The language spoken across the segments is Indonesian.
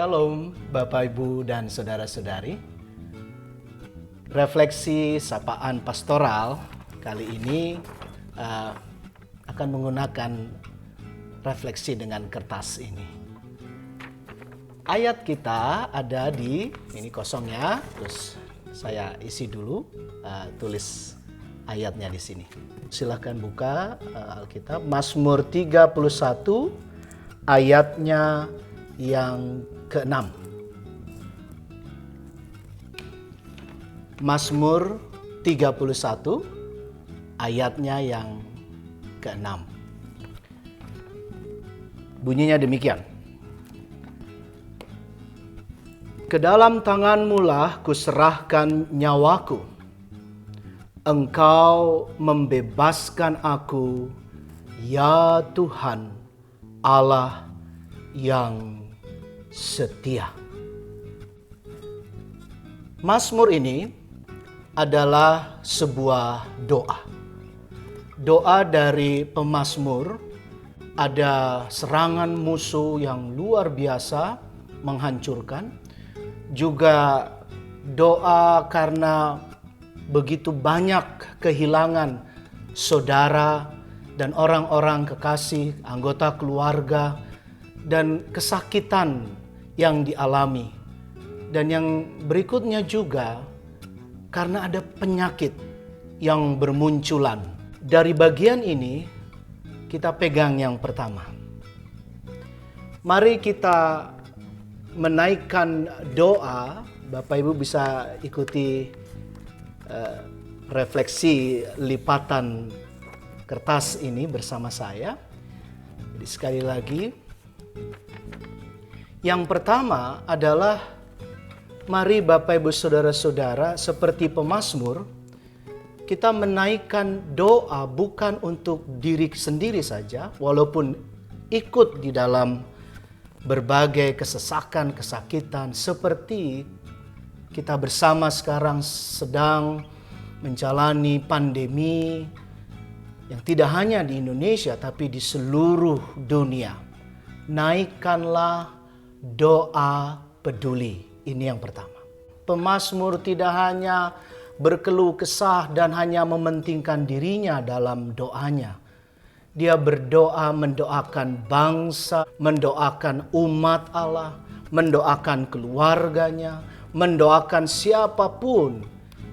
Shalom Bapak Ibu dan Saudara-saudari. Refleksi sapaan pastoral kali ini akan menggunakan refleksi dengan kertas ini. Ayat kita ada di, ini kosong ya, terus saya isi dulu, tulis ayatnya di sini. Silahkan buka Alkitab, Mazmur 31 ayatnya yang ke-6. Mazmur 31 ayatnya yang ke-6. Bunyinya demikian. Ke dalam tangan-Mu lah kuserahkan nyawaku. Engkau membebaskan aku, ya Tuhan, Allah yang setia. Mazmur ini adalah sebuah doa. Doa dari pemazmur. Ada serangan musuh yang luar biasa menghancurkan. Juga doa karena begitu banyak kehilangan saudara dan orang-orang kekasih, anggota keluarga, dan kesakitan yang dialami. Dan yang berikutnya juga karena ada penyakit yang bermunculan. Dari bagian ini kita pegang yang pertama. Mari kita menaikkan doa. Bapak Ibu bisa ikuti refleksi lipatan kertas ini bersama saya. Jadi sekali lagi, yang pertama adalah mari Bapak Ibu Saudara-saudara seperti pemazmur, kita menaikkan doa bukan untuk diri sendiri saja, walaupun ikut di dalam berbagai kesesakan, kesakitan, seperti kita bersama sekarang sedang menjalani pandemi yang tidak hanya di Indonesia tapi di seluruh dunia. Naikkanlah doa peduli. Ini yang pertama. Pemazmur tidak hanya berkeluh kesah dan hanya mementingkan dirinya dalam doanya. Dia berdoa mendoakan bangsa, mendoakan umat Allah, mendoakan keluarganya, mendoakan siapapun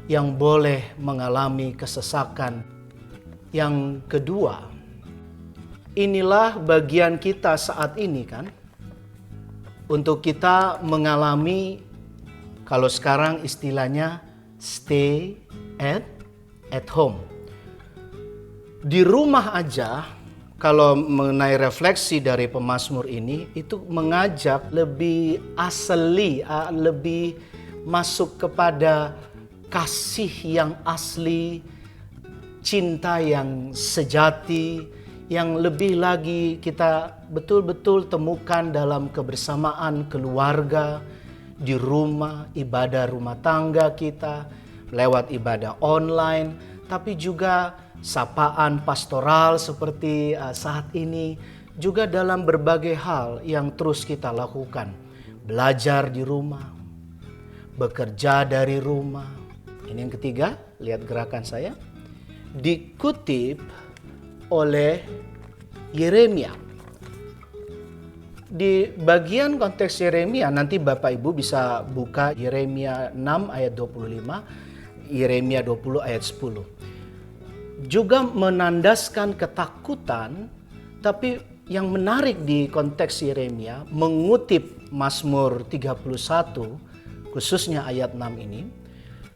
yang boleh mengalami kesesakan. Yang kedua, inilah bagian kita saat ini kan, untuk kita mengalami, kalau sekarang istilahnya stay at home. Di rumah aja, kalau mengenai refleksi dari pemazmur ini, itu mengajak lebih asli, lebih masuk kepada kasih yang asli, cinta yang sejati, yang lebih lagi kita betul-betul temukan dalam kebersamaan keluarga, di rumah, ibadah rumah tangga kita, lewat ibadah online, tapi juga sapaan pastoral seperti saat ini, juga dalam berbagai hal yang terus kita lakukan. Belajar di rumah, bekerja dari rumah. Ini yang ketiga, lihat gerakan saya. Dikutip oleh Yeremia. Di bagian konteks Yeremia, nanti Bapak Ibu bisa buka Yeremia 6 ayat 25, Yeremia 20 ayat 10. Juga menandaskan ketakutan, tapi yang menarik di konteks Yeremia, mengutip Mazmur 31, khususnya ayat 6 ini,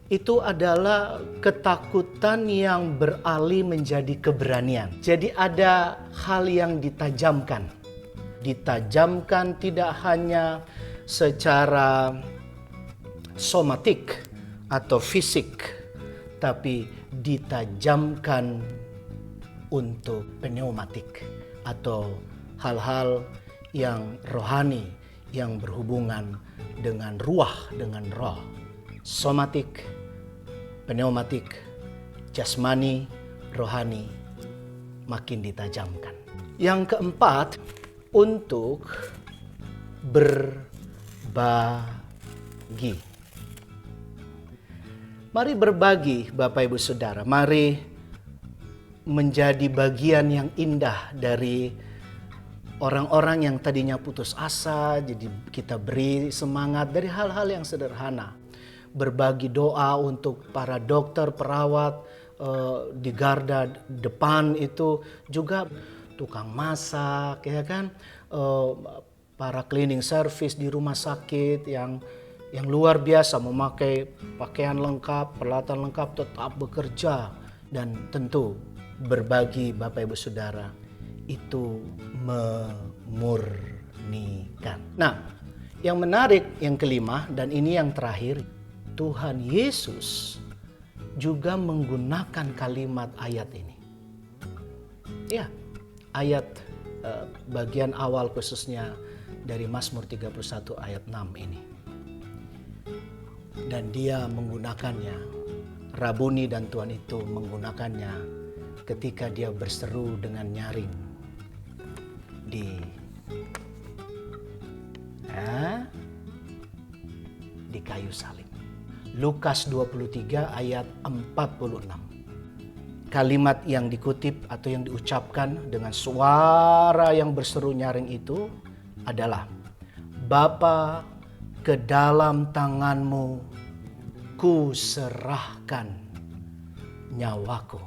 itu adalah ketakutan yang beralih menjadi keberanian. Jadi ada hal yang ditajamkan. Ditajamkan tidak hanya secara somatik atau fisik, tapi ditajamkan untuk pneumatik atau hal-hal yang rohani yang berhubungan dengan ruah, dengan roh. Somatik, pneumatik, jasmani, rohani makin ditajamkan. Yang keempat, untuk berbagi. Mari berbagi, Bapak Ibu Saudara. Mari menjadi bagian yang indah dari orang-orang yang tadinya putus asa. Jadi kita beri semangat dari hal-hal yang sederhana. Berbagi doa untuk para dokter, perawat di garda depan itu, juga tukang masak, ya kan, para cleaning service di rumah sakit yang luar biasa memakai pakaian lengkap, peralatan lengkap, tetap bekerja. Dan tentu berbagi, Bapak Ibu Saudara, itu memurnikan. Nah, yang menarik yang kelima, dan ini yang terakhir, Tuhan Yesus juga menggunakan kalimat ayat ini. Ya, ayat bagian awal khususnya dari Mazmur 31 ayat 6 ini. Dan dia menggunakannya, Rabuni dan Tuhan itu menggunakannya ketika dia berseru dengan nyaring di kayu salib. Lukas 23 ayat 46. Kalimat yang dikutip atau yang diucapkan dengan suara yang berseru nyaring itu adalah, Bapa, ke dalam tanganmu ku serahkan nyawaku.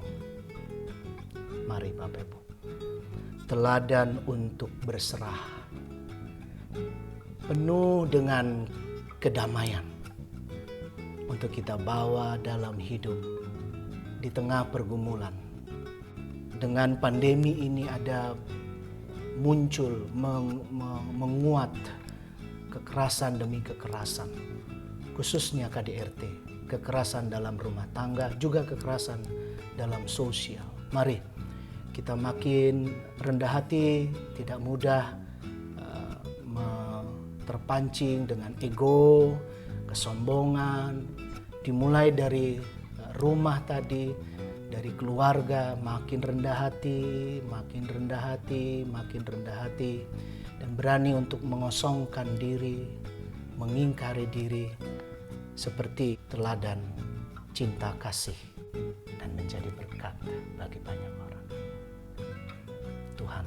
Mari Bapak Ibu, teladan untuk berserah, penuh dengan kedamaian, untuk kita bawa dalam hidup di tengah pergumulan. Dengan pandemi ini ada muncul, menguat kekerasan demi kekerasan, khususnya KDRT, kekerasan dalam rumah tangga, juga kekerasan dalam sosial. Mari kita makin rendah hati, tidak mudah terpancing dengan ego, kesombongan. Dimulai dari rumah tadi, dari keluarga, makin rendah hati, makin rendah hati, makin rendah hati. Dan berani untuk mengosongkan diri, mengingkari diri, seperti teladan cinta kasih, dan menjadi berkat bagi banyak orang. Tuhan